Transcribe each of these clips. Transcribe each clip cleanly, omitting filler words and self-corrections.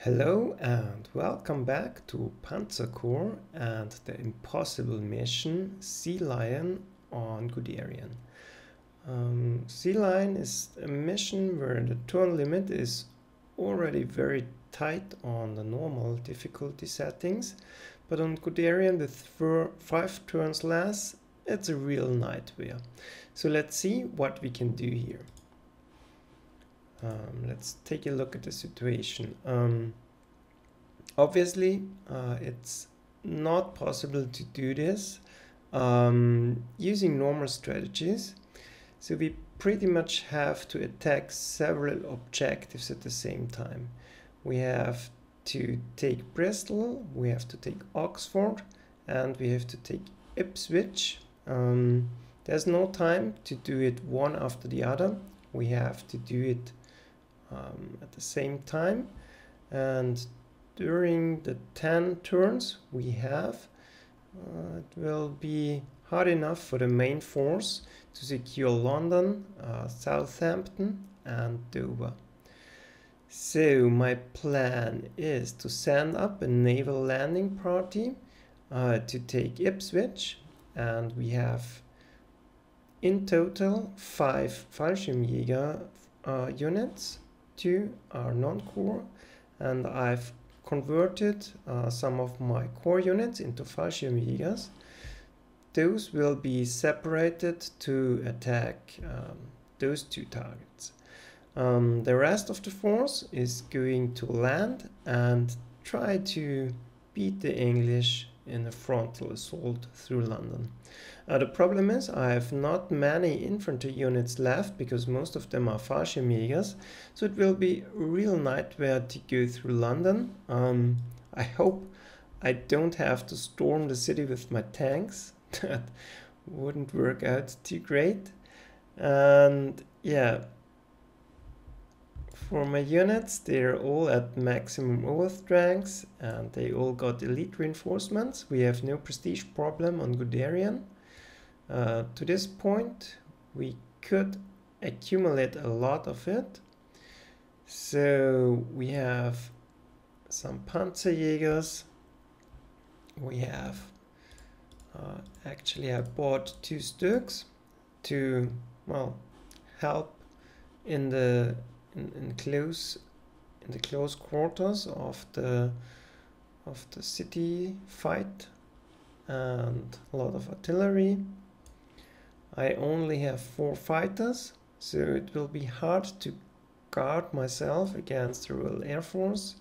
Hello and welcome back to Panzer Corps and the impossible mission Sealion on Guderian. Sealion is a mission where the turn limit is already very tight on the normal difficulty settings, but on Guderian with 5 turns less, it's a real nightmare. So let's see what we can do here. Let's take a look at the situation. Obviously, it's not possible to do this using normal strategies. So we pretty much have to attack several objectives at the same time. We have to take Bristol, we have to take Oxford, and we have to take Ipswich. There's no time to do it one after the other. We have to do it at the same time, and during the 10 turns we have, it will be hard enough for the main force to secure London, Southampton and Dover. So my plan is to send up a naval landing party to take Ipswich, and we have in total 5 Fallschirmjäger units to our non-core, and I've converted some of my core units into Fallschirmjägers. Those will be separated to attack those 2 targets. The rest of the force is going to land and try to beat the English in a frontal assault through London. The problem is I have not many infantry units left because most of them are Fallschirmjägers, so it will be a real nightmare to go through London. I hope I don't have to storm the city with my tanks. That wouldn't work out too great. And yeah, for my units, they're all at maximum overstrengths and they all got elite reinforcements. We have no prestige problem on Guderian. To this point, we could accumulate a lot of it. So we have some Panzerjägers. We have, actually I bought 2 Stücks to, well, help in the close quarters of the city fight, and a lot of artillery. I only have 4 fighters, so it will be hard to guard myself against the Royal Air Force,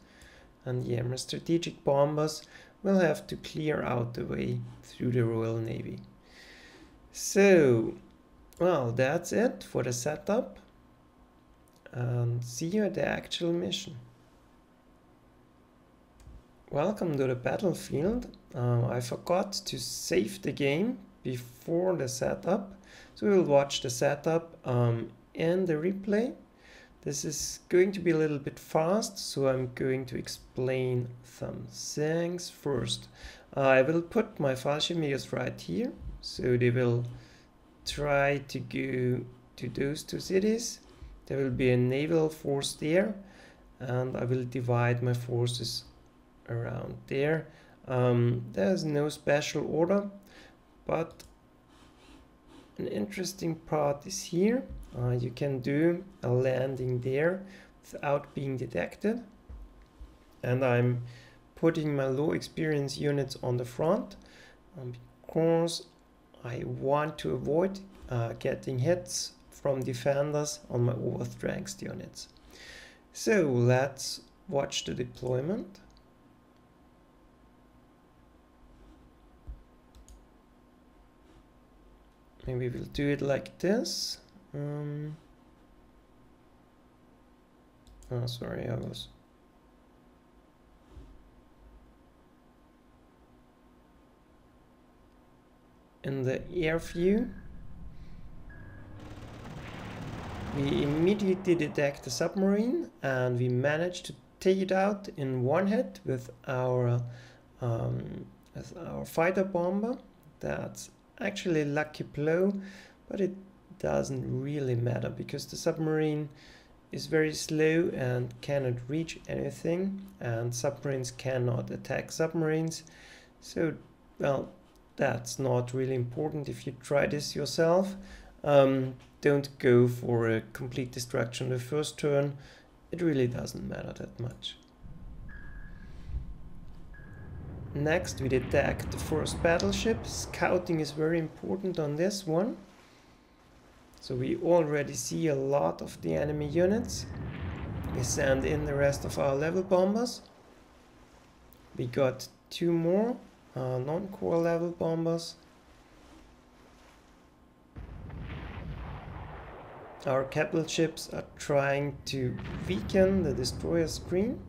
and yeah, my strategic bombers will have to clear out the way through the Royal Navy. So, well, that's it for the setup, and see you at the actual mission. Welcome to the battlefield. I forgot to save the game before the setup, so we will watch the setup in the replay. This is going to be a little bit fast, so I'm going to explain some things first. I will put my Fallschirmjägers right here, so they will try to go to those 2 cities. There will be a naval force there, and I will divide my forces around there. There's no special order, but an interesting part is here. You can do a landing there without being detected, and I'm putting my low experience units on the front because I want to avoid getting hits from defenders on my overstrength units. So let's watch the deployment. Maybe we'll do it like this. Oh, sorry, I was... in the air view, we immediately detect the submarine and we manage to take it out in one hit with our fighter bomber. That's actually a lucky blow, but it doesn't really matter because the submarine is very slow and cannot reach anything, and submarines cannot attack submarines. So, well, that's not really important if you try this yourself. Don't go for a complete destruction the first turn. It really doesn't matter that much. Next, we attack the first battleship. Scouting is very important on this one. So we already see a lot of the enemy units. We send in the rest of our level bombers. We got 2 more non-core level bombers. Our capital ships are trying to weaken the destroyer screen.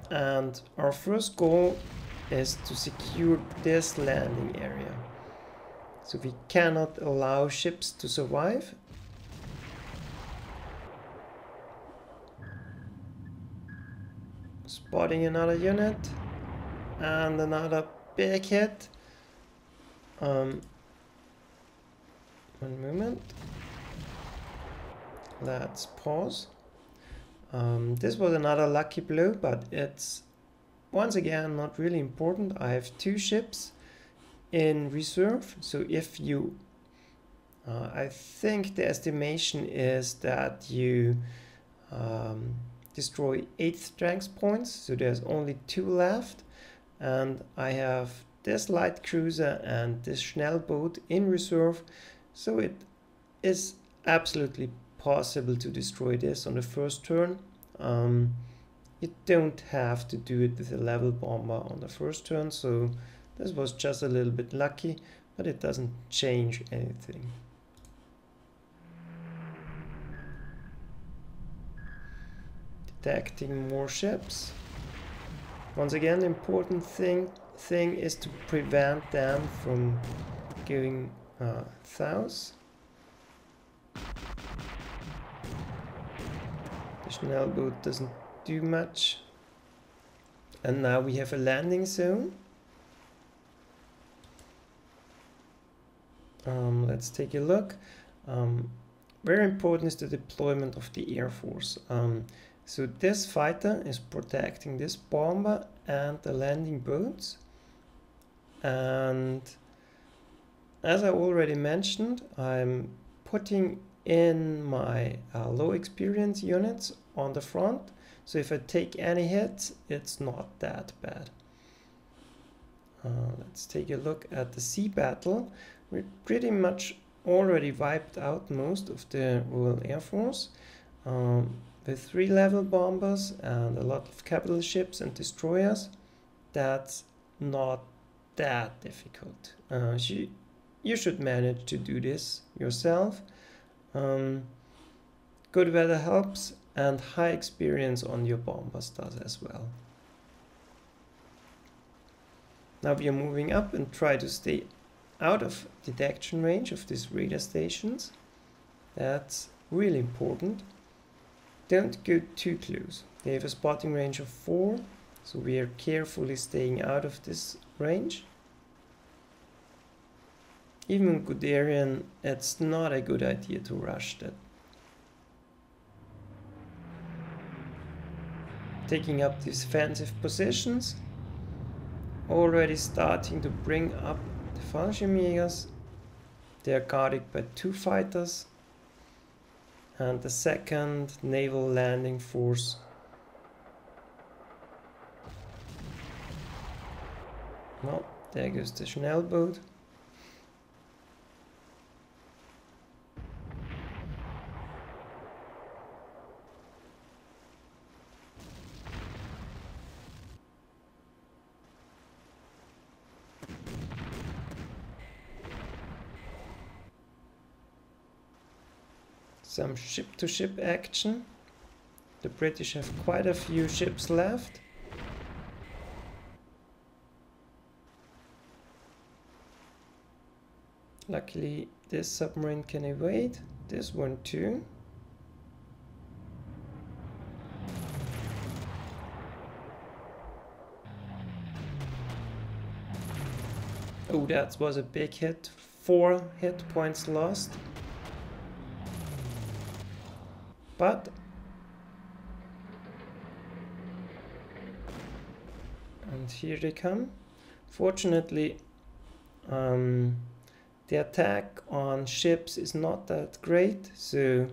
And our first goal is to secure this landing area. So we cannot allow ships to survive. Spotting another unit and another big hit. One moment. Let's pause. This was another lucky blow, but it's once again not really important. I have 2 ships in reserve, so if you I think the estimation is that you destroy 8 strength points, so there's only 2 left, and I have this light cruiser and this Schnellboot in reserve, so it is absolutely possible to destroy this on the first turn. You don't have to do it with a level bomber on the first turn, so this was just a little bit lucky, but it doesn't change anything. Detecting more ships. Once again, the important thing is to prevent them from going south. The Schnellboot doesn't do much. And now we have a landing zone. Let's take a look. Very important is the deployment of the Air Force. So this fighter is protecting this bomber and the landing boats. And as I already mentioned, I'm putting in my low experience units on the front. So if I take any hits, it's not that bad. Let's take a look at the sea battle. We pretty much already wiped out most of the Royal Air Force with 3 level bombers and a lot of capital ships and destroyers. That's not that difficult. You should manage to do this yourself. Good weather helps, and high experience on your bombers does as well. Now we are moving up and try to stay out of detection range of these radar stations. That's really important. Don't go too close. They have a spotting range of 4, so we are carefully staying out of this range. Even in Guderian, it's not a good idea to rush that. Taking up these defensive positions. Already starting to bring up the Fallschirmjägers. They are guarded by 2 fighters. And the 2nd Naval Landing Force. Well, there goes the Schnellboot. Some ship-to-ship action. The British have quite a few ships left. Luckily, this submarine can evade. This one too. Oh, that was a big hit. 4 hit points lost. But and here they come. Fortunately, the attack on ships is not that great, so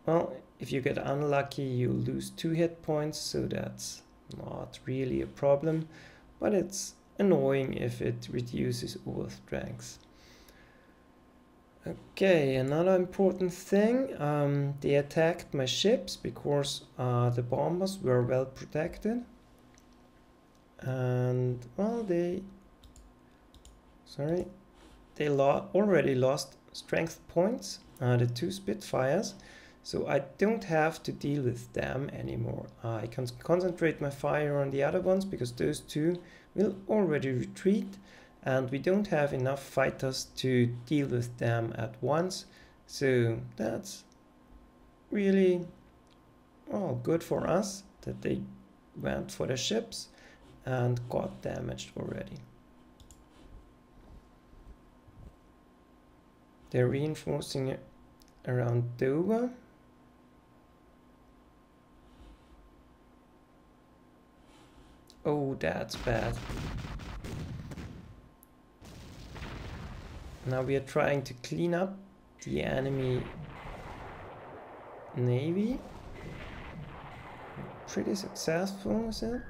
well, if you get unlucky you lose 2 hit points, so that's not really a problem, but it's annoying if it reduces all strengths. Okay, another important thing, they attacked my ships because the bombers were well protected, and well, they already lost strength points, the 2 Spitfires, so I don't have to deal with them anymore. I can concentrate my fire on the other ones because those 2 will already retreat, and we don't have enough fighters to deal with them at once, so that's really good for us that they went for the ships and got damaged already. They're reinforcing around Dover. Oh, that's bad. Now we are trying to clean up the enemy navy. Pretty successful, is it?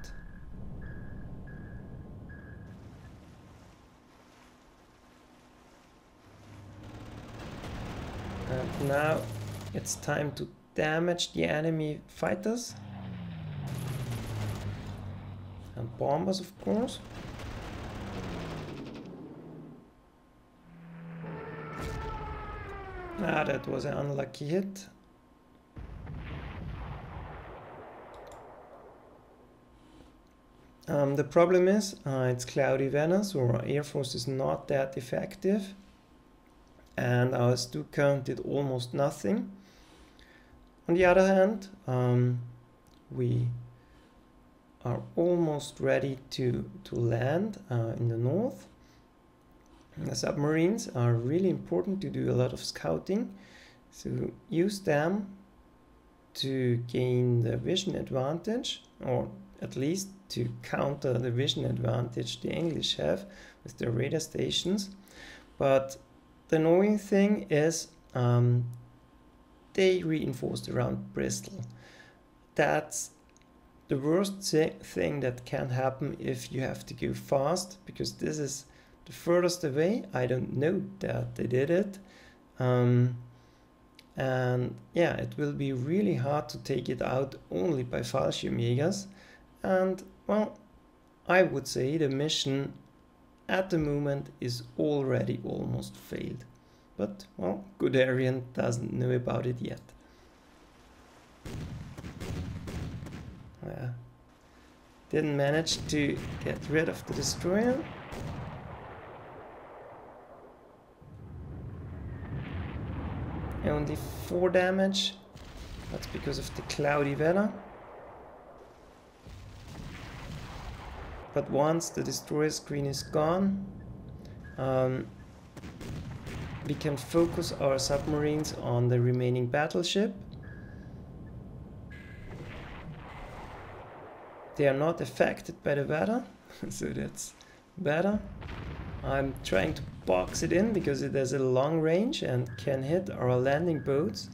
And now it's time to damage the enemy fighters and bombers, of course. Ah, that was an unlucky hit. The problem is it's cloudy weather, so our air force is not that effective, and our Stuka did almost nothing. On the other hand, we are almost ready to land in the north. The submarines are really important to do a lot of scouting, so use them to gain the vision advantage, or at least to counter the vision advantage the English have with their radar stations. But the annoying thing is they reinforced around Bristol. That's the worst thing that can happen if you have to go fast, because this is the furthest away. I don't know that they did it. And yeah, it will be really hard to take it out only by Fallschirmjägers. And well, I would say the mission at the moment is already almost failed. But well, Guderian doesn't know about it yet. Didn't manage to get rid of the destroyer. Only 4 damage. That's because of the cloudy weather. But once the destroyer screen is gone, we can focus our submarines on the remaining battleship. They are not affected by the weather, so that's better. I'm trying to box it in because it has a long range and can hit our landing boats.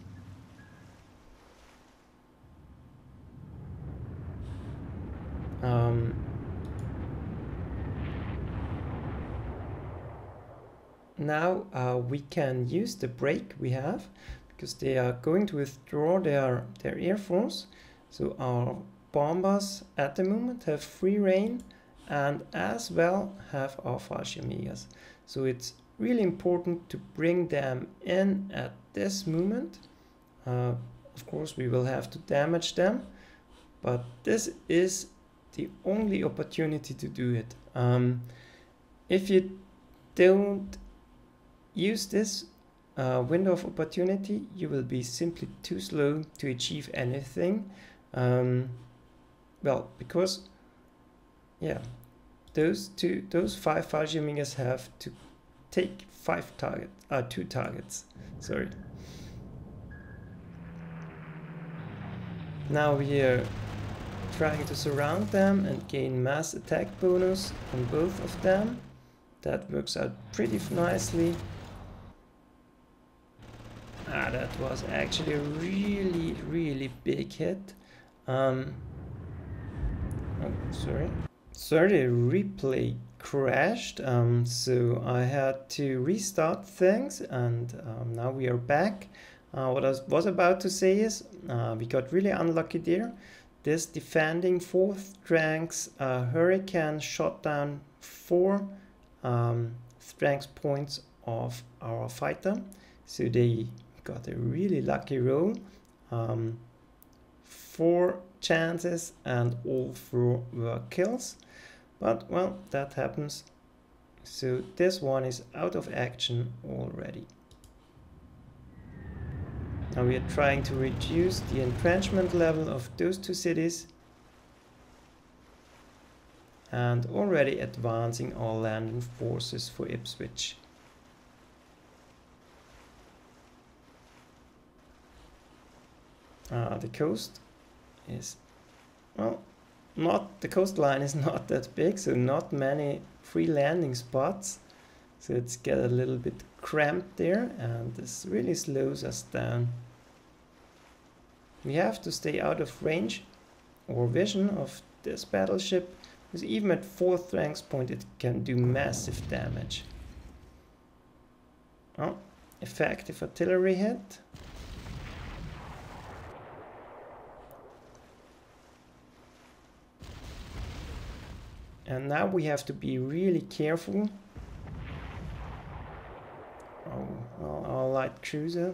Now we can use the break we have, because they are going to withdraw their air force. So our bombers at the moment have free reign, and as well have our Fallschirmjägers. So it's really important to bring them in at this moment. Of course we will have to damage them, but this is the only opportunity to do it. If you don't use this window of opportunity, you will be simply too slow to achieve anything. Well, because yeah, those 5 Fallschirmjägers have to take 2 targets. Sorry. Now we are trying to surround them and gain mass attack bonus on both of them. That works out pretty nicely. That was actually a really big hit. Oh, sorry, the replay crashed, so I had to restart things, and now we are back. What I was about to say is we got really unlucky there. This defending 4th rank's Hurricane shot down 4 strength points of our fighter, so they got a really lucky roll. 4 chances and all 4 were kills, but well, that happens. So this one is out of action already. Now we are trying to reduce the entrenchment level of those 2 cities and already advancing our landing forces for Ipswich. The coast is, well, the coastline is not that big, so not many free landing spots, so it's get a little bit cramped there, and this really slows us down. We have to stay out of range or vision of this battleship, because even at 4th rank point it can do massive damage. Oh, effective artillery hit. And now we have to be really careful. Oh, well, our light cruiser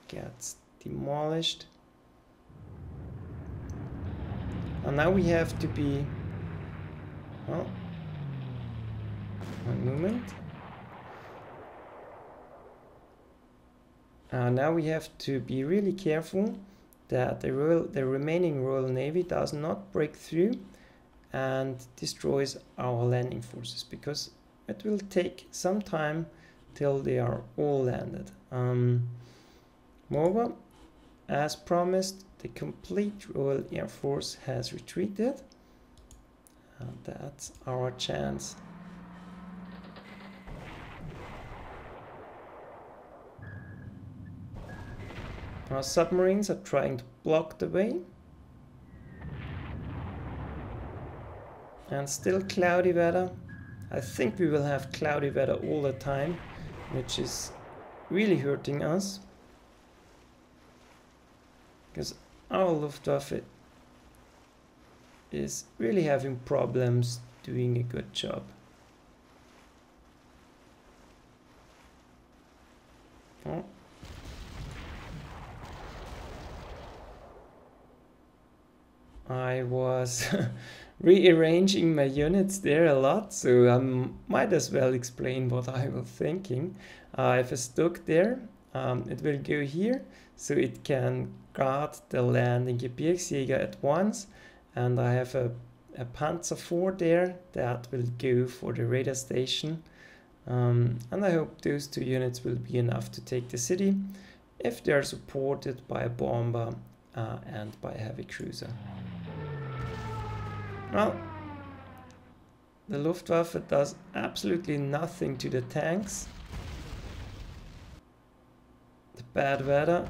gets demolished. And now we have to be... Oh, one moment. Now we have to be really careful that the remaining Royal Navy does not break through and destroys our landing forces, because it will take some time till they are all landed. Moreover, as promised, the complete Royal Air Force has retreated. That's our chance. Our submarines are trying to block the way. And still cloudy weather. I think we will have cloudy weather all the time, which is really hurting us, because our Luftwaffe is really having problems doing a good job. Oh. I was rearranging my units there a lot, so I might as well explain what I was thinking. If I stuck there, it will go here, so it can guard the landing Gebirgsjäger at once, and I have a Panzer IV there that will go for the radar station, and I hope those 2 units will be enough to take the city if they are supported by a bomber and by a heavy cruiser. Well, the Luftwaffe does absolutely nothing to the tanks. The bad weather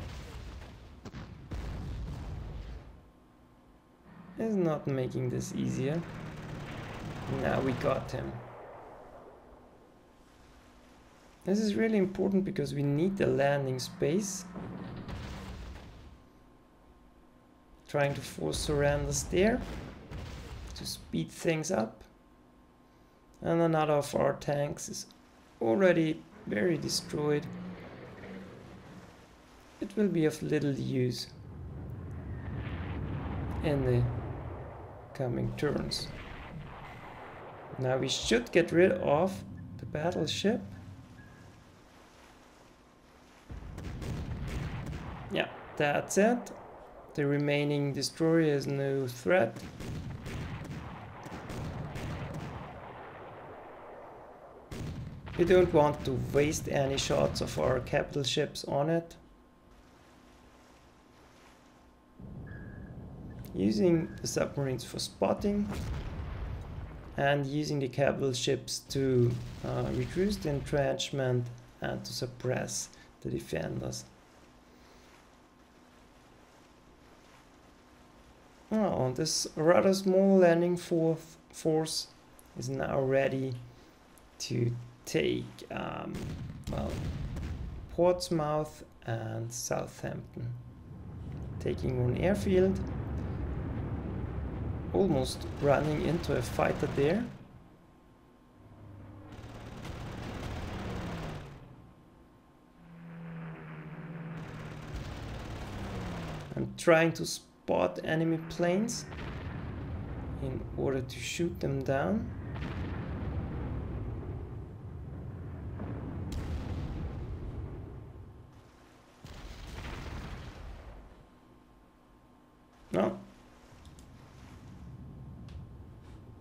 is not making this easier. Now we got him. This is really important because we need the landing space. Trying to force surrenders there to speed things up. And another of our tanks is already very destroyed. It will be of little use in the coming turns. Now we should get rid of the battleship. Yeah, that's it. The remaining destroyer is no threat. We don't want to waste any shots of our capital ships on it. using the submarines for spotting and using the capital ships to reduce the entrenchment and to suppress the defenders. Oh, this rather small landing force is now ready to take well, Portsmouth and Southampton, taking one airfield, almost running into a fighter there. I'm trying to spot enemy planes in order to shoot them down. No.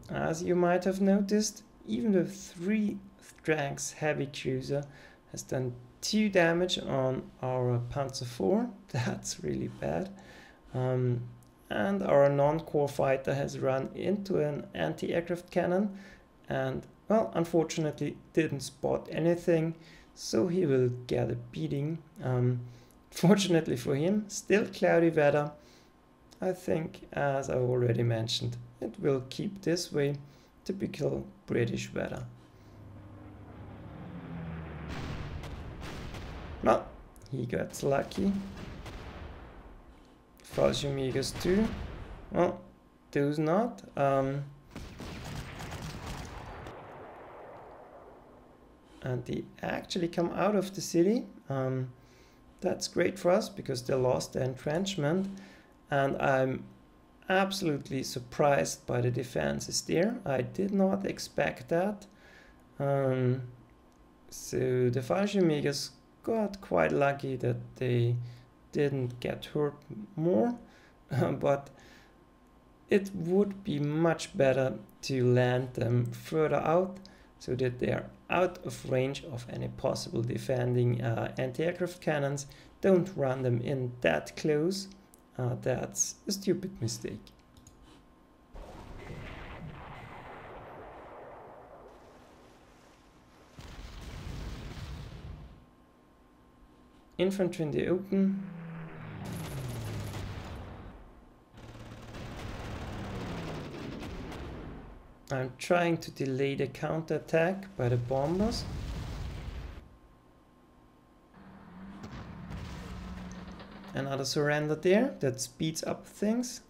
As you might have noticed, even the 3 strength heavy cruiser has done 2 damage on our Panzer IV. That's really bad. And our non-core fighter has run into an anti-aircraft cannon and, well, unfortunately didn't spot anything, so he will get a beating. Fortunately for him, still cloudy weather. I think, as I already mentioned, it will keep this way, typical British weather. Well, he got lucky. Fallschirmjägers too. Well, those not. And they actually come out of the city. That's great for us because they lost the entrenchment. And I'm absolutely surprised by the defenses there. I did not expect that. So the Fallschirmjägers got quite lucky that they didn't get hurt more, but it would be much better to land them further out so that they are out of range of any possible defending anti-aircraft cannons. Don't run them in that close. That's a stupid mistake. Infantry in the open. I'm trying to delay the counterattack by the bombers. Another surrender there, that speeds up things.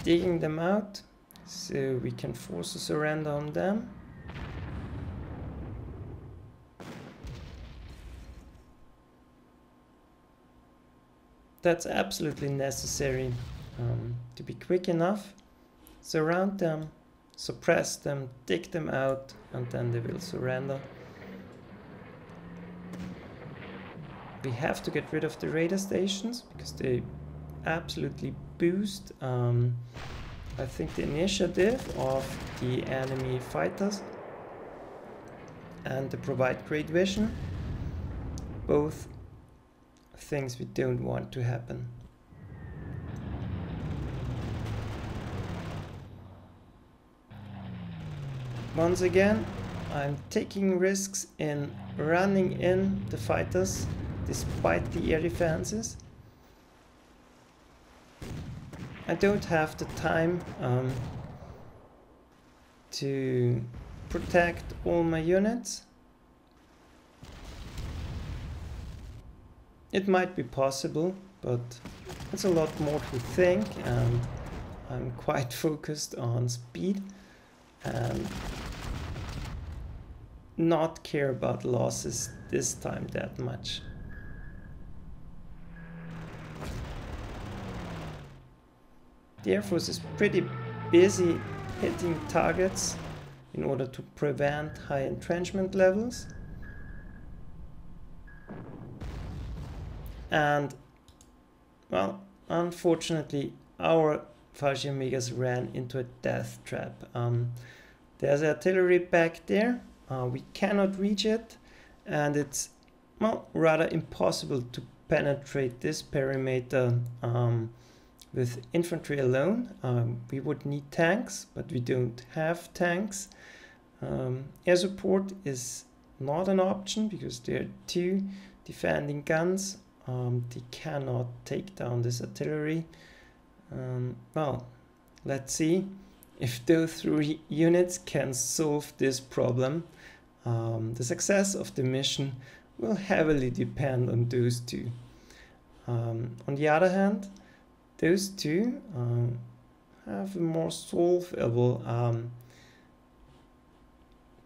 Digging them out, so we can force a surrender on them. That's absolutely necessary to be quick enough. Surround them, suppress them, dig them out, and then they will surrender. We have to get rid of the radar stations because they absolutely boost I think the initiative of the enemy fighters, and they provide great vision, both things we don't want to happen. Once again, I'm taking risks in running in the fighters despite the air defenses. I don't have the time to protect all my units. It might be possible, but it's a lot more to think, and I'm quite focused on speed and not care about losses this time that much. The Air Force is pretty busy hitting targets in order to prevent high entrenchment levels. And, well, unfortunately, our Fallschirmjägers ran into a death trap. There's artillery back there. we cannot reach it, and it's, well, rather impossible to penetrate this perimeter with infantry alone. We would need tanks, but we don't have tanks. Air support is not an option because there are 2 defending guns. They cannot take down this artillery. Well, let's see if those 3 units can solve this problem. The success of the mission will heavily depend on those 2. On the other hand, those 2 have a more solvable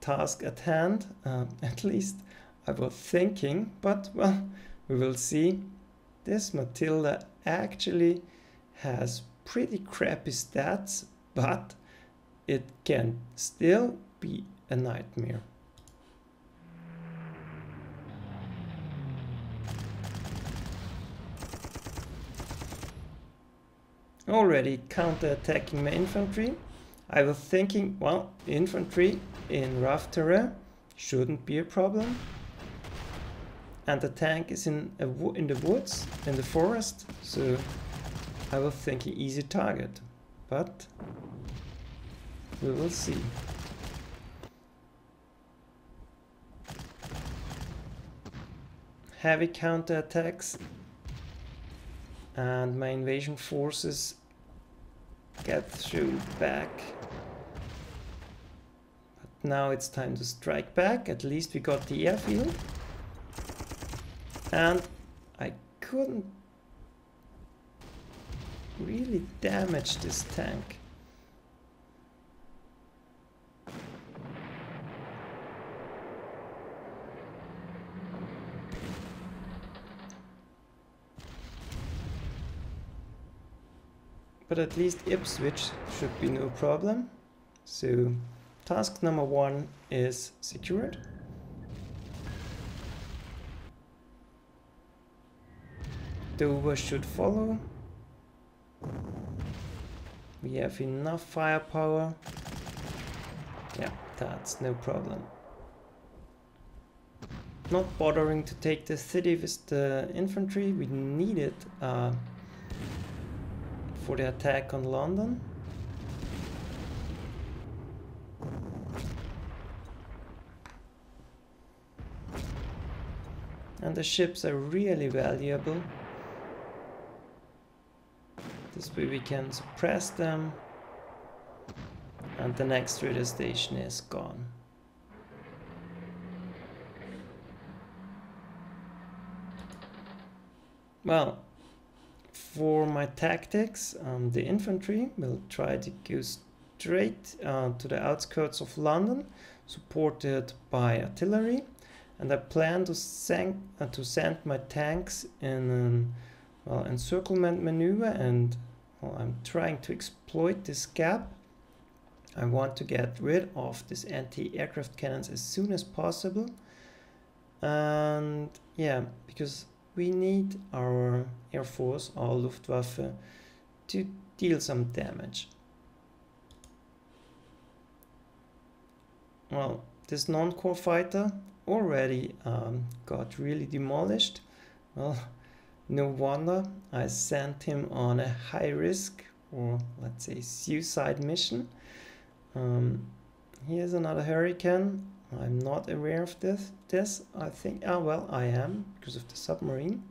task at hand, at least I was thinking, but well, we will see. This Matilda actually has pretty crappy stats, but it can still be a nightmare. Already counter-attacking my infantry. I was thinking, well, infantry in rough terrain shouldn't be a problem. And the tank is in the woods, in the forest, so I was thinking easy target. But we will see. Heavy counterattacks, and my invasion forces get thrown back. But now it's time to strike back. At least we got the airfield. And I couldn't really damage this tank. But at least Ipswich should be no problem. So task number 1 is secured. Dover should follow. We have enough firepower. Yeah, that's no problem. Not bothering to take the city with the infantry. We need it for the attack on London. And the ships are really valuable. This way we can suppress them. And the next radar station is gone. Well, for my tactics, the infantry will try to go straight to the outskirts of London, supported by artillery, and I plan to send my tanks in an encirclement maneuver, and I'm trying to exploit this gap. I want to get rid of these anti-aircraft cannons as soon as possible, and yeah, because we need our Air Force, our Luftwaffe, to deal some damage. Well, this non-core fighter already got really demolished. Well, no wonder. I sent him on a high risk, or let's say suicide mission. Here's another Hurricane. I'm not aware of this. I think, well, I am, because of the submarine.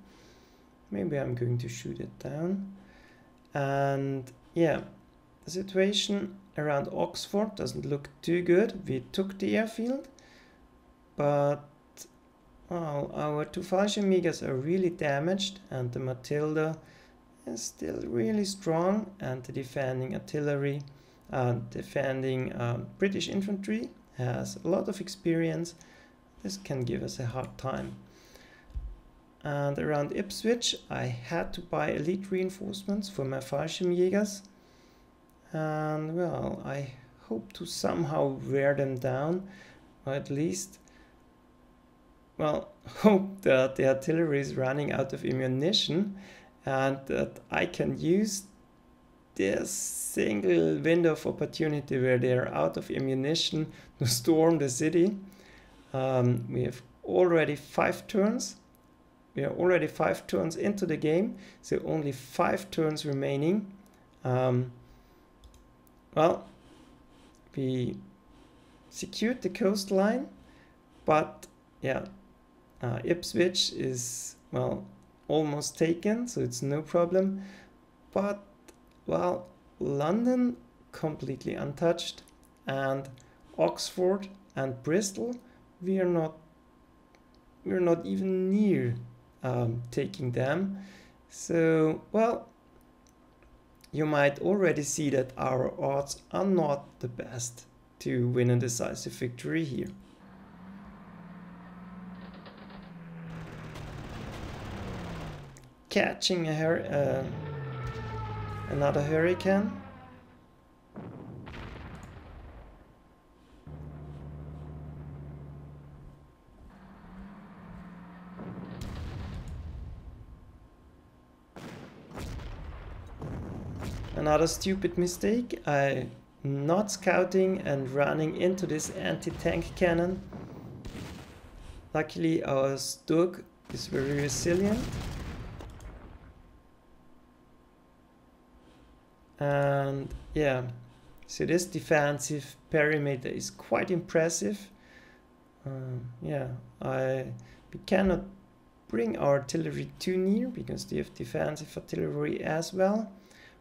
Maybe I'm going to shoot it down. And yeah, the situation around Oxford doesn't look too good. We took the airfield, but well, our 2 Fallschirmjägers are really damaged, and the Matilda is still really strong, and the defending artillery, British infantry has a lot of experience. This can give us a hard time. And around Ipswich, I had to buy elite reinforcements for my Fallschirmjägers. And well, I hope to somehow wear them down, or at least, well, hope that the artillery is running out of ammunition, and that I can use this single window of opportunity where they are out of ammunition to storm the city. We have already 5 turns. We are already 5 turns into the game, so only 5 turns remaining. Well, we secured the coastline, but yeah, Ipswich is, well, almost taken, so it's no problem. But, well, London completely untouched, and Oxford and Bristol, we're not even near taking them. So, well, you might already see that our odds are not the best to win a decisive victory here. Catching another hurricane. Another stupid mistake. I not scouting and running into this anti-tank cannon. Luckily our Stug is very resilient. And yeah, so this defensive perimeter is quite impressive. Yeah, we cannot bring our artillery too near because they have defensive artillery as well.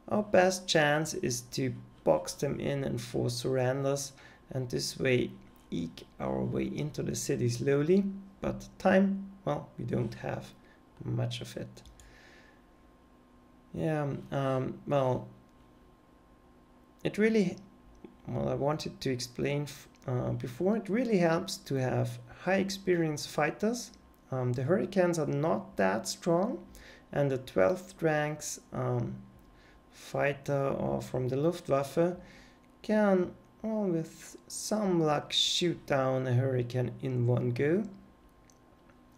Our best chance is to box them in and force surrenders, and this way eke our way into the city slowly. But time, well, we don't have much of it. Yeah, well, it really, well, I wanted to explain before, it really helps to have high experienced fighters. The Hurricanes are not that strong, and the 12th ranks fighter or from the Luftwaffe can, well, with some luck, shoot down a Hurricane in one go.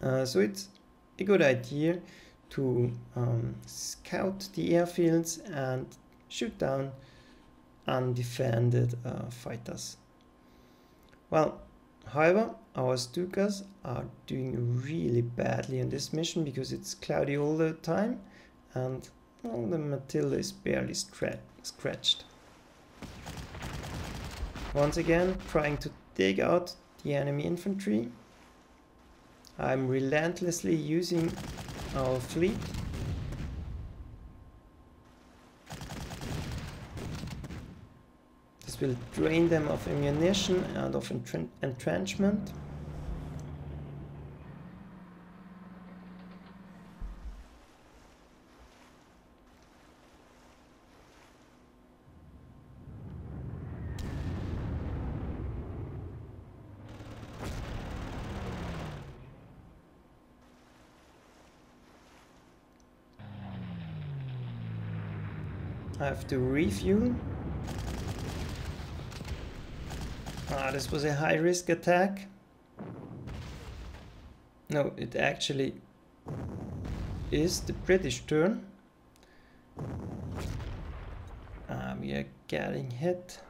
So it's a good idea to scout the airfields and shoot down undefended fighters. Well, however, our Stukas are doing really badly in this mission because it's cloudy all the time, and well, the Matilda is barely scratched. Once again, trying to dig out the enemy infantry. I'm relentlessly using our fleet. This will drain them of ammunition and of entrenchment. I have to refuel. This was a high-risk attack. No, it actually is the British turn. We are getting hit.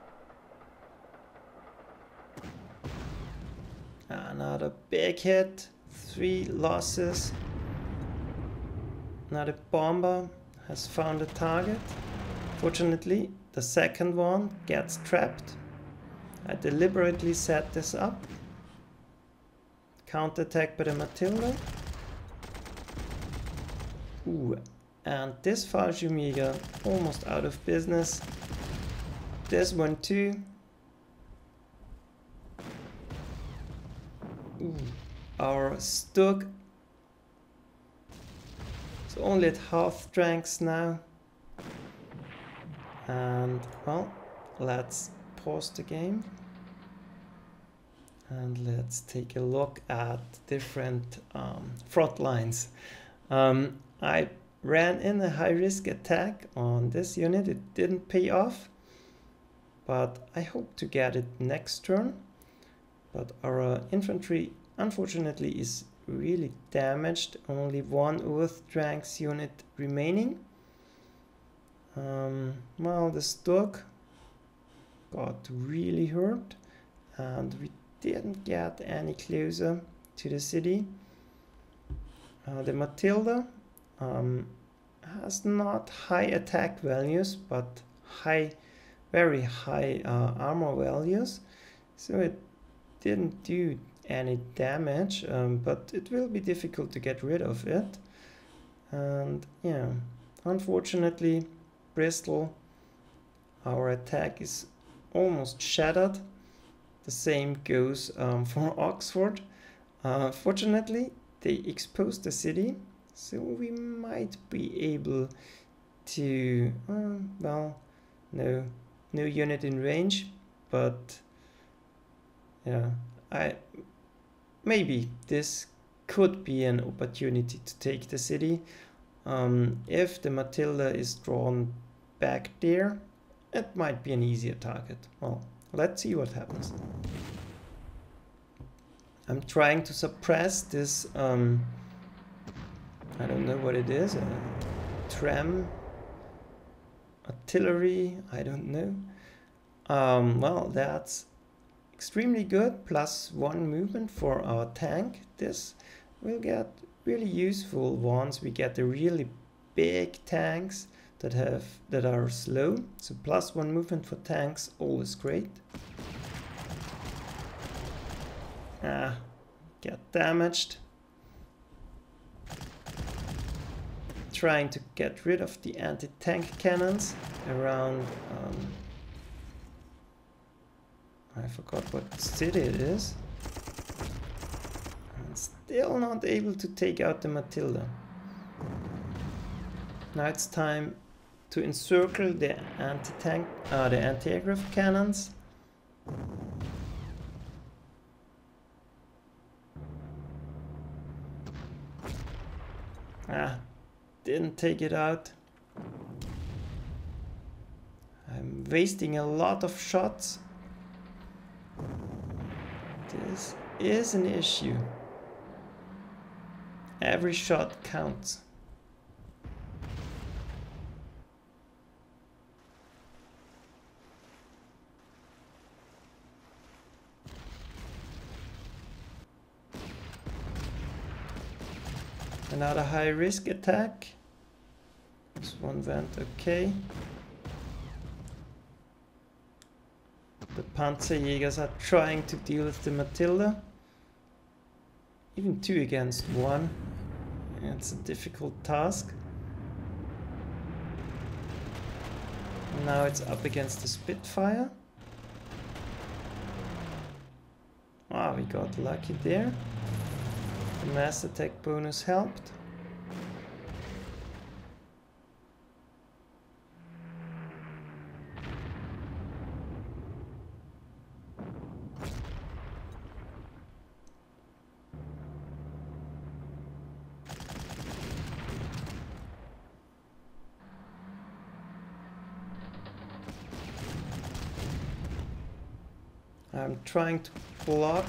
Another big hit. 3 losses. Another bomber has found a target. Fortunately, the second one gets trapped. I deliberately set this up. Counterattack by the Matilda. Ooh, and this Fallschirmjäger almost out of business. This one too. Ooh, our Stug is only at half strength now. And well, let's pause the game and let's take a look at different front lines. I ran in a high-risk attack on this unit. It didn't pay off, but I hope to get it next turn. But our infantry unfortunately is really damaged. Only 1 Earth-Strength unit remaining. Well, the Stug got really hurt, and we didn't get any closer to the city. The Matilda has not high attack values, but very high armor values, so it didn't do any damage, but it will be difficult to get rid of it. And yeah, unfortunately, Bristol, our attack is almost shattered. The same goes for Oxford. Fortunately, they exposed the city, so we might be able to, well, no unit in range, but yeah, maybe this could be an opportunity to take the city. If the Matilda is drawn back there, it might be an easier target. Well, let's see what happens. I'm trying to suppress this, I don't know what it is, a tram, artillery, I don't know. Well, that's extremely good, +1 movement for our tank. This will get really useful once we get the really big tanks that are slow. So +1 movement for tanks, always great. Get damaged. Trying to get rid of the anti-tank cannons around, I forgot what city it is. And still not able to take out the Matilda. Now it's time to encircle the anti-tank, the anti-aircraft cannons. Didn't take it out. I'm wasting a lot of shots. This is an issue. Every shot counts. Another high risk attack. This one went okay. The Panzerjägers are trying to deal with the Matilda. Even 2 against 1. It's a difficult task. Now it's up against the Spitfire. Ah, we got lucky there. The mass attack bonus helped. I'm trying to block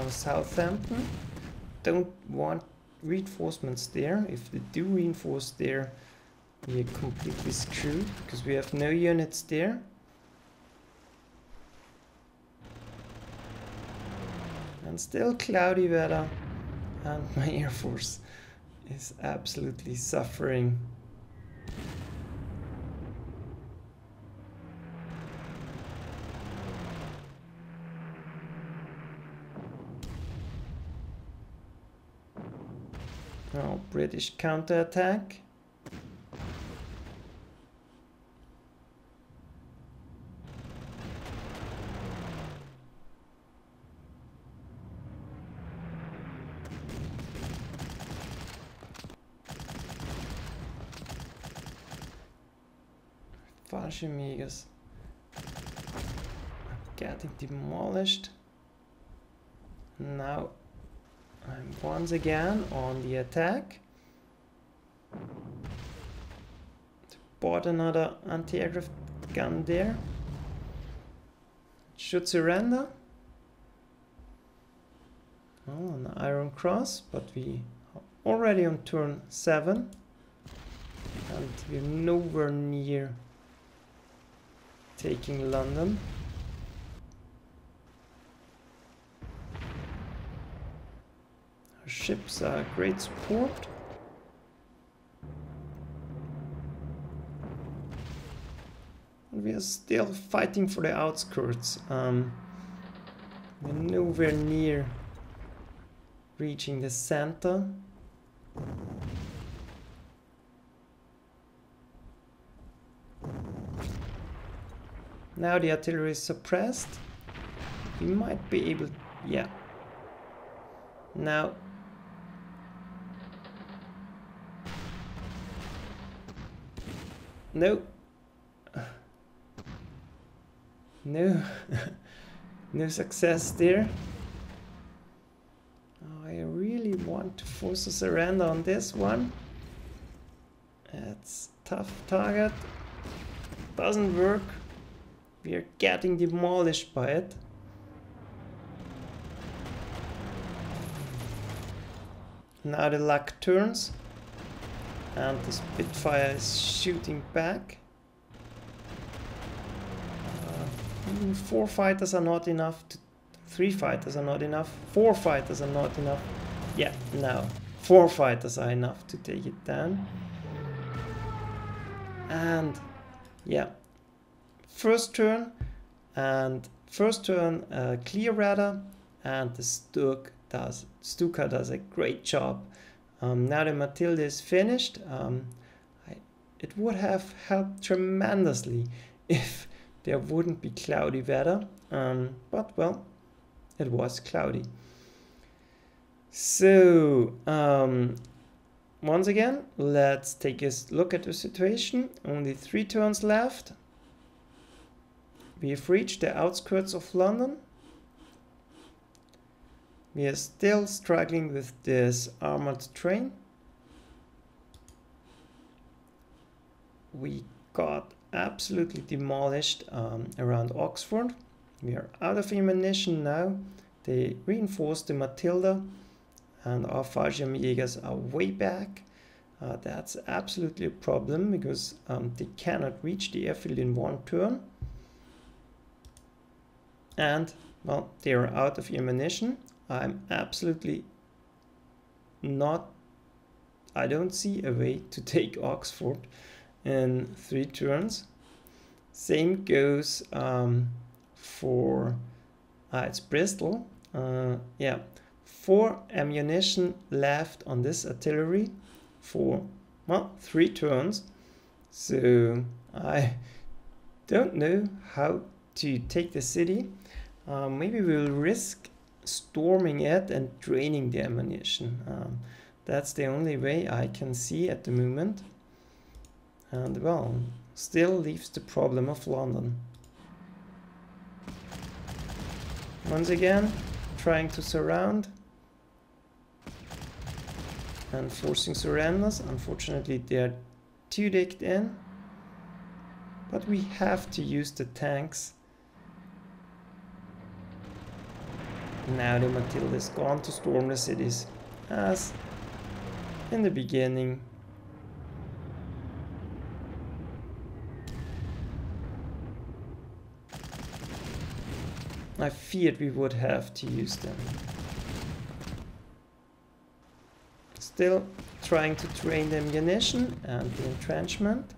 Southampton. Don't want reinforcements there. If they do reinforce there, we are completely screwed because we have no units there. And still cloudy weather, and my Air Force is absolutely suffering. Now, British counterattack. Fallschirmjägers getting demolished. Now I'm once again on the attack. Bought another anti-aircraft gun there. Should surrender. Oh, an Iron Cross, but we are already on turn 7. And we're nowhere near taking London. Our ships are great support. And we are still fighting for the outskirts. We're nowhere near reaching the center. Now the artillery is suppressed. We might be able... yeah. Now... no. No. No success there. Oh, I really want to force a surrender on this one. That's a tough target. Doesn't work. We are getting demolished by it. Now the luck turns. And the Spitfire is shooting back. 4 fighters are not enough. 3 fighters are not enough. 4 fighters are not enough. Yeah, now 4 fighters are enough to take it down. And yeah, first turn clear radar, and the Stuka does a great job. Now the Matilda is finished. It would have helped tremendously if there wouldn't be cloudy weather, but well, it was cloudy. So once again, let's take a look at the situation. Only 3 turns left. We have reached the outskirts of London. We are still struggling with this armored train. We got absolutely demolished around Oxford. We are out of ammunition now. They reinforced the Matilda, and our Fallschirmjägers are way back. That's absolutely a problem because they cannot reach the airfield in 1 turn. And well, they are out of ammunition. I'm absolutely not... I don't see a way to take Oxford in 3 turns. Same goes for... it's Bristol. Yeah, 4 ammunition left on this artillery for, well, 3 turns. So I don't know how to take the city. Maybe we'll risk storming it and draining the ammunition. That's the only way I can see at the moment. And well, still leaves the problem of London. Once again, trying to surround and forcing surrenders. Unfortunately, they're too digged in. But we have to use the tanks. Now the Matilda is gone to storm the cities, as in the beginning. I feared we would have to use them. Still trying to drain the ammunition and the entrenchment.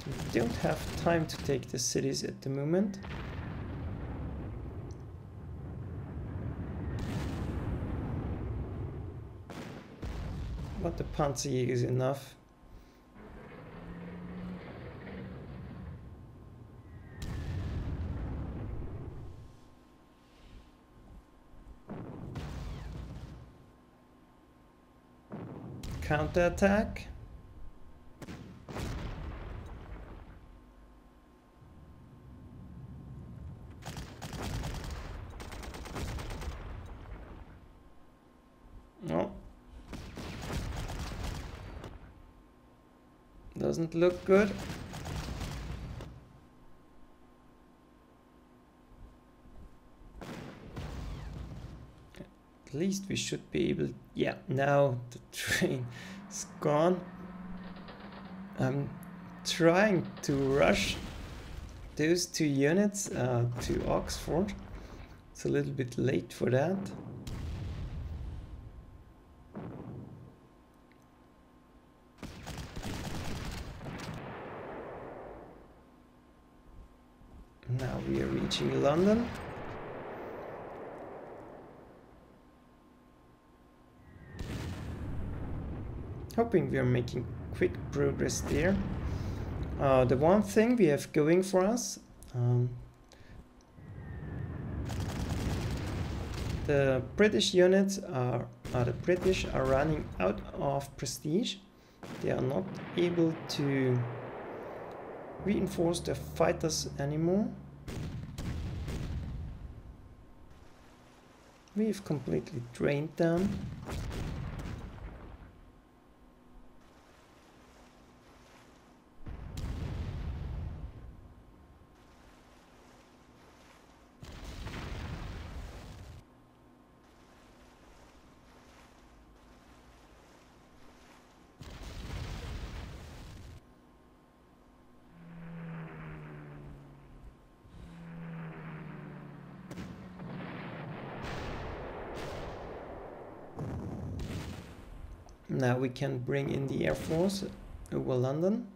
We don't have time to take the cities at the moment. But the Panzerjäger is enough. Counterattack. No. Doesn't look good. At least we should be able... Yeah, now the train is gone. I'm trying to rush those 2 units to Oxford. It's a little bit late for that. reaching London. Hoping we are making quick progress there. The one thing we have going for us, the British units the British are running out of prestige. They are not able to reinforce their fighters anymore. We've completely drained them. Now we can bring in the Air Force over London.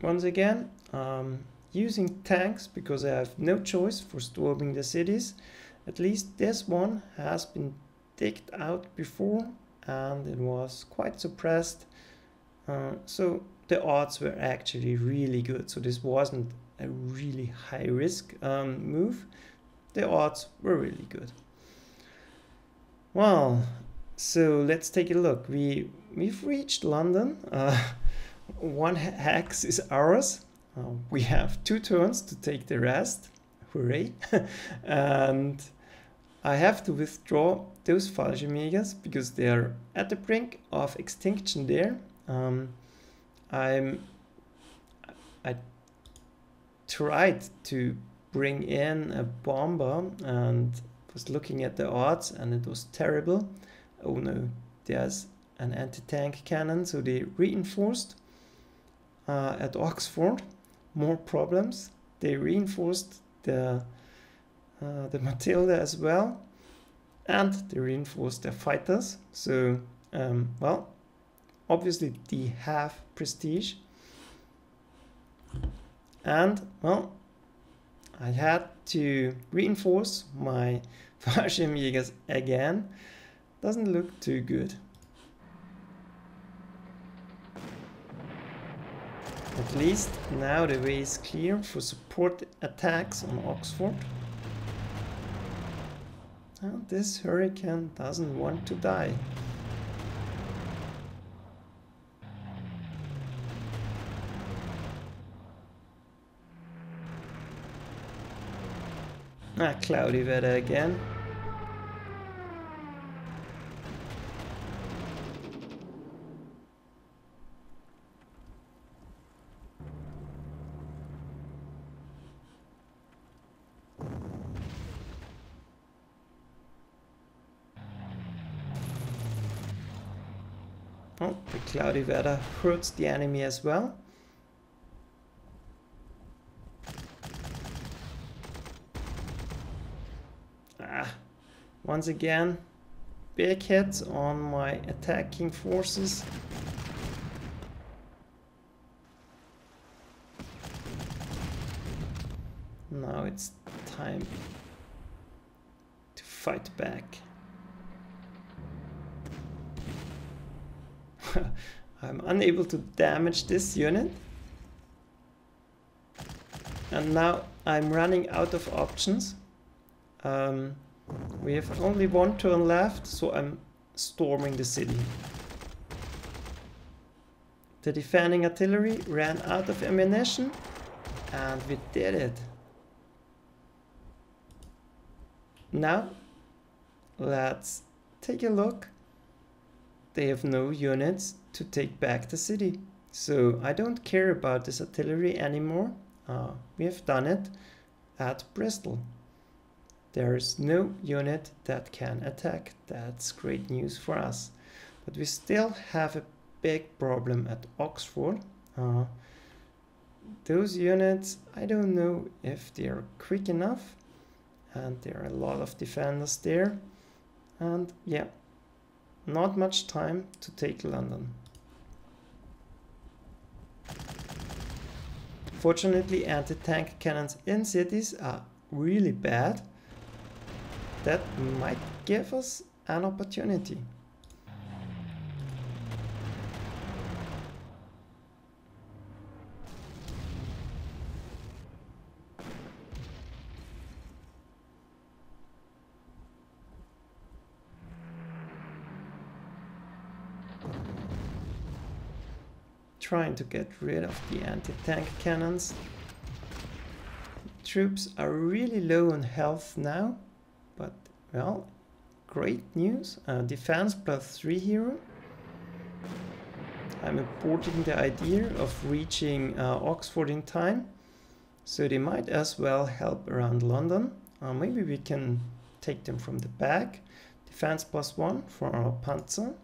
Once again, using tanks because I have no choice for storming the cities. At least this one has been digged out before and it was quite suppressed. So the odds were actually really good. So this wasn't a really high risk move. The odds were really good. Well, so let's take a look. We've reached London. One hex is ours. We have 2 turns to take the rest. Hooray! And I have to withdraw those Fallschirmjägers because they are at the brink of extinction there. I tried to bring in a bomber and was looking at the odds and it was terrible. Oh no, there's an anti-tank cannon, so they reinforced at Oxford. More problems. They reinforced the Matilda as well, and they reinforced their fighters. So, well, obviously they have prestige, and well, I had to reinforce my Fallschirmjägers again. Doesn't look too good. At least now the way is clear for support attacks on Oxford. Well, this hurricane doesn't want to die. Cloudy weather again. Oh, the cloudy weather hurts the enemy as well. Once again, big hits on my attacking forces. Now it's time to fight back. I'm unable to damage this unit. And now I'm running out of options. We have only 1 turn left, so I'm storming the city. The defending artillery ran out of ammunition, and we did it. Now, let's take a look. They have no units to take back the city. So I don't care about this artillery anymore. We have done it at Bristol. There's no unit that can attack. That's great news for us. But we still have a big problem at Oxford. Those units, I don't know if they are quick enough, and there are a lot of defenders there, and yeah, not much time to take London. Fortunately, anti-tank cannons in cities are really bad. That might give us an opportunity. Trying to get rid of the anti-tank cannons. Troops are really low on health now, but well, great news. Defense +3 hero. I'm importing the idea of reaching Oxford in time, so they might as well help around London. Maybe we can take them from the back. Defense +1 for our Panzer.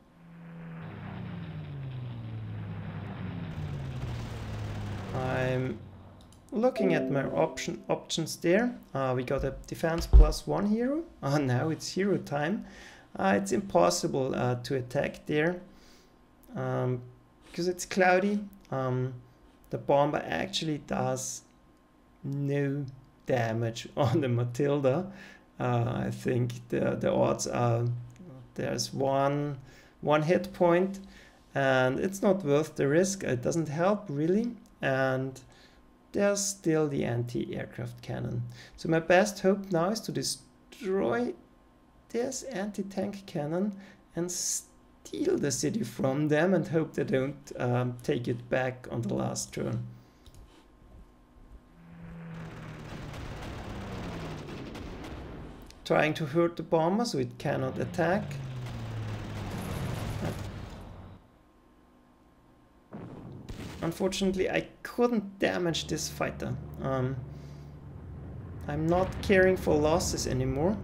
I'm looking at my options there. We got a defense +1 hero. Now it's hero time. It's impossible to attack there because it's cloudy. The bomber actually does no damage on the Matilda. I think the odds are there's one hit point, and it's not worth the risk. It doesn't help really. And there's still the anti-aircraft cannon. So my best hope now is to destroy this anti-tank cannon and steal the city from them and hope they don't take it back on the last turn. Trying to hurt the bomber so it cannot attack. Unfortunately, I couldn't damage this fighter. I'm not caring for losses anymore.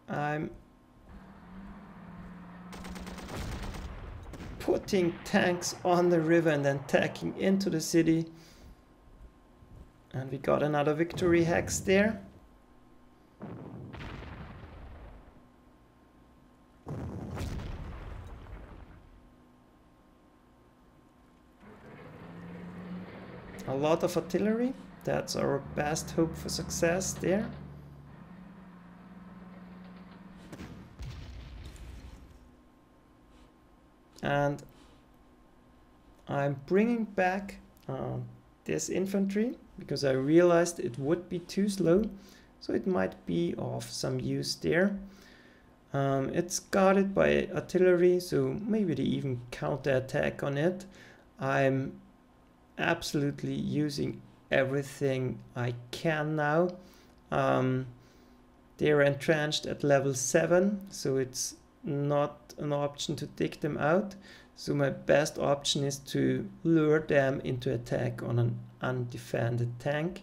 I'm putting tanks on the river and then tacking into the city. And we got another victory hex there. A lot of artillery, that's our best hope for success there. And I'm bringing back this infantry because I realized it would be too slow, so it might be of some use there. It's guarded by artillery, so maybe they even counterattack on it. I'm absolutely using everything I can now. They're entrenched at level 7, so it's not an option to dig them out. So my best option is to lure them into attack on an undefended tank.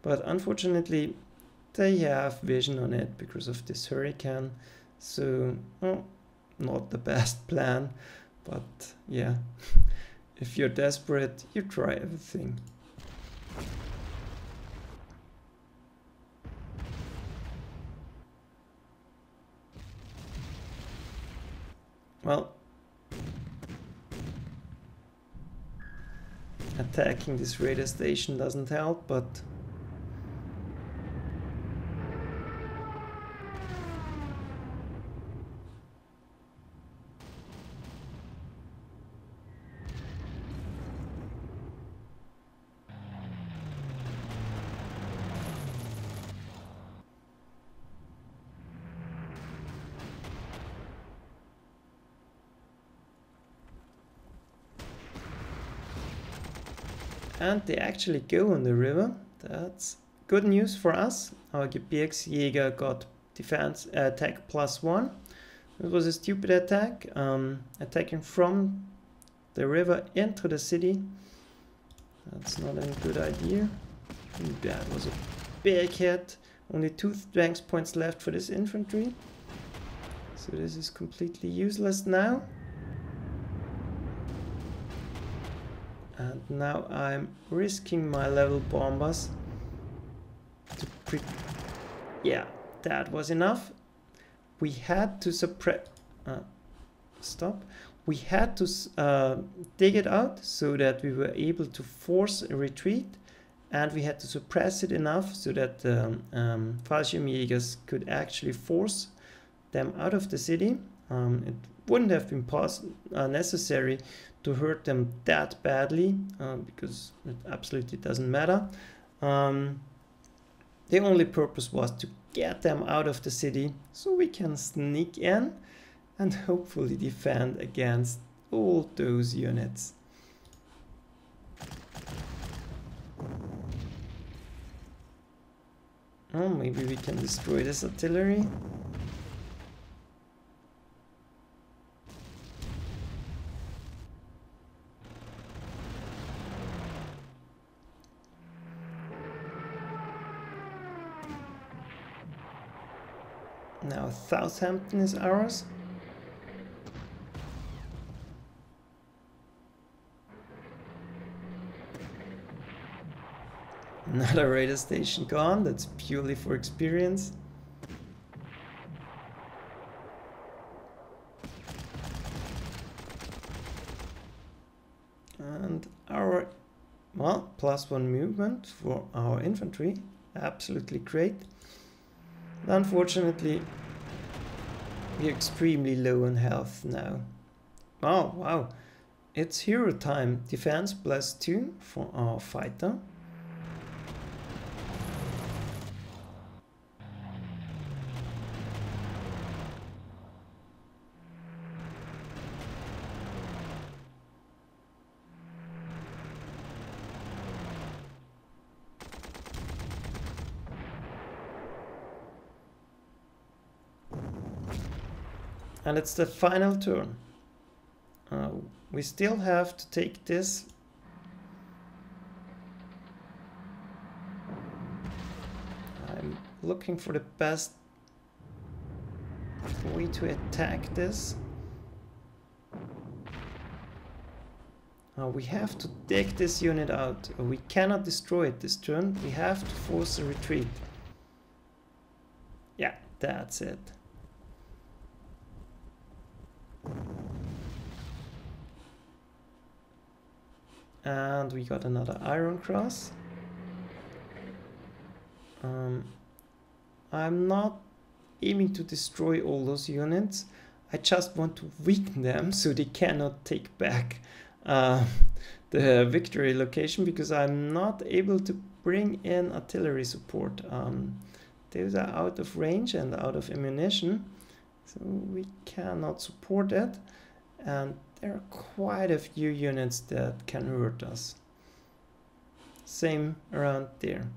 But unfortunately, they have vision on it because of this hurricane. So, well, not the best plan, but yeah. If you're desperate, you try everything. Well, attacking this radar station doesn't help, but and they actually go on the river. That's good news for us. Our Gebirgsjäger got defense attack +1. It was a stupid attack, attacking from the river into the city. That's not a good idea. That was a big hit. Only 2 strength points left for this infantry. So So this is completely useless now. And now I'm risking my level bombers to yeah, that was enough. We had to suppress... stop. We had to dig it out so that we were able to force a retreat, and we had to suppress it enough so that the Fallschirmjägers could actually force them out of the city. It wouldn't have been necessary to hurt them that badly, because it absolutely doesn't matter. The only purpose was to get them out of the city so we can sneak in and hopefully defend against all those units. Oh, maybe we can destroy this artillery. Now Southampton is ours. Another radar station gone, that's purely for experience. And our, well, +1 movement for our infantry, absolutely great. Unfortunately, we're extremely low on health now. Oh, wow. It's hero time. Defense +2 for our fighter. And it's the final turn. We still have to take this. I'm looking for the best way to attack this. We have to dig this unit out. We cannot destroy it this turn. We have to force a retreat. Yeah, that's it. And we got another Iron Cross. I'm not aiming to destroy all those units. I just want to weaken them so they cannot take back the victory location, because I'm not able to bring in artillery support. Those are out of range and out of ammunition, so we cannot support it. And there are quite a few units that can hurt us. Same around there.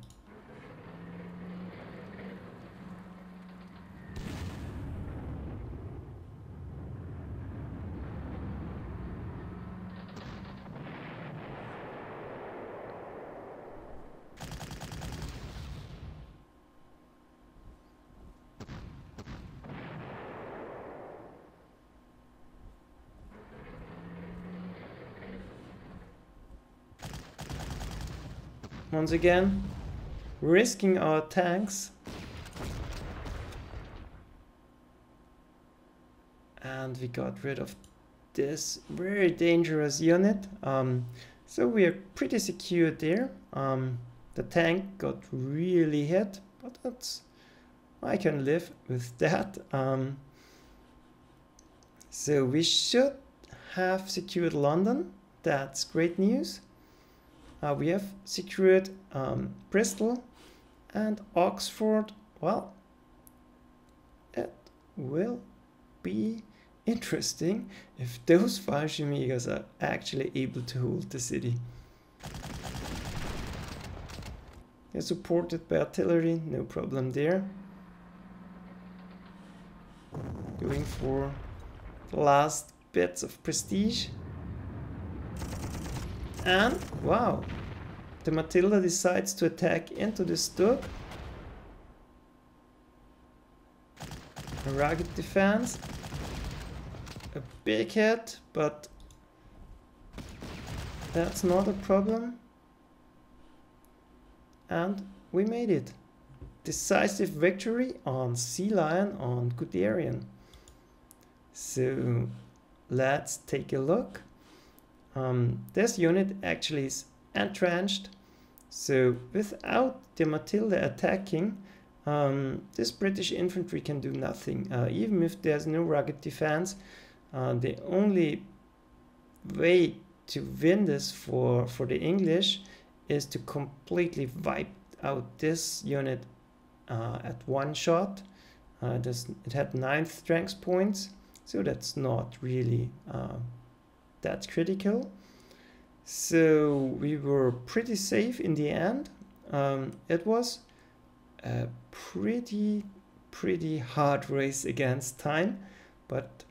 Once again, risking our tanks. And we got rid of this very dangerous unit. So we are pretty secure there. The tank got really hit, but that's, I can live with that. So we should have secured London. That's great news. We have secured Bristol and Oxford. Well, it will be interesting if those Fallschirmjägers are actually able to hold the city. They're supported by artillery, no problem there. Going for the last bits of prestige. And, wow, the Matilda decides to attack into the Stug. A rugged defense. a big hit, but that's not a problem. And we made it. Decisive victory on Sealion on Guderian. So let's take a look. This unit actually is entrenched. So without the Matilda attacking, this British infantry can do nothing. Even if there's no rugged defense, the only way to win this for the English is to completely wipe out this unit at one shot. It had 9 strength points, so that's not really that critical. So we were pretty safe in the end. It was a pretty hard race against time, but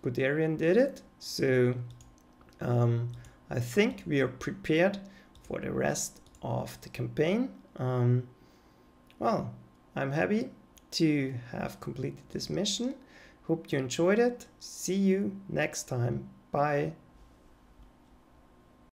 Guderian did it. So I think we are prepared for the rest of the campaign. Well, I'm happy to have completed this mission. Hope you enjoyed it. See you next time. Bye.